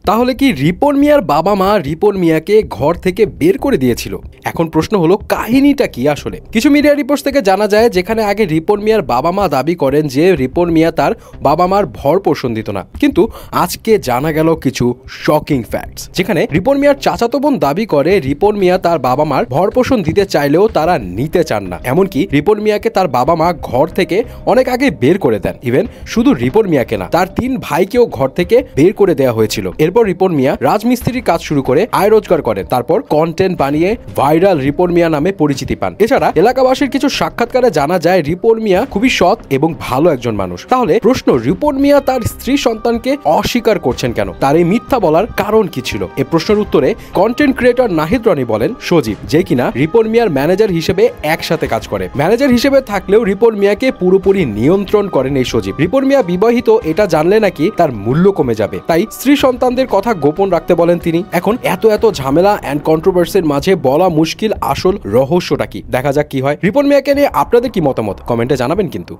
তাহলে কি রিপন মিয়ার বাবা মা রিপন মিয়াকে ঘর থেকে বের করে দিয়েছিল? এখন প্রশ্ন হলো কাহিনীটা কি আসলে? কিছু মিডিয়া রিপোর্টস থেকে জানা যায় যেখানে আগে রিপন মিয়ার বাবা মা দাবি করেন যে রিপন মিয়া তার বাবা মার ভর পোষণ দিত না, কিন্তু আজকে জানা গেল কিছু শকিং ফ্যাক্টস, যেখানে রিপন মিয়ার চাচাতো বোন দাবি করে রিপন মিয়া তার বাবা মার ভর পোষণ দিতে চাইলেও তারা নিতে চান না। এমনকি রিপন মিয়াকে তার বাবা মা ঘর থেকে অনেক আগে বের করে দেন। ইভেন শুধু রিপন মিয়াকে না, তার 3 ভাইকেও ঘর থেকে বের করে দেওয়া হয়েছিল। এরপর রিপন মিয়া রাজমিস্ত্রির কাজ শুরু করে আয় রোজগার করেন, তারপর কন্টেন্ট বানিয়ে ভাইরাল রিপন মিয়া নামে পরিচিতি পান। এছাড়া এলাকাবাসীর কিছু সাক্ষাৎকারে জানা যায় রিপন মিয়া খুবই সৎ এবং ভালো একজন মানুষ। তাহলে প্রশ্ন, রিপন মিয়া তার স্ত্রী সন্তানকে অস্বীকার করছেন কেন? তার এই মিথ্যা বলার কারণ কি ছিল? এই প্রশ্নের উত্তরে কন্টেন্ট ক্রিয়েটর নাহিদ রনি বলেন, সজীব, যে কিনা রিপন মিয়ার ম্যানেজার হিসেবে একসাথে কাজ করে। ম্যানেজার হিসেবে থাকলেও রিপন মিয়াকে পুরোপুরি নিয়ন্ত্রণ করেন এই সজীব। রিপন মিয়া বিবাহিত, এটা জানলে নাকি তার মূল্য কমে যাবে, তাই স্ত্রী সন্তানদের কথা গোপন রাখতে বলেন তিনি। এখন এত ঝামেলা অ্যান্ড কন্ট্রোভার্সির মাঝে বলা মুশকিল আসল রহস্যটা কি? দেখা যাক কি হয়। রিপন মিয়াকে নিয়ে আপনাদের কি মতামত কমেন্টে জানাবেন কিন্তু।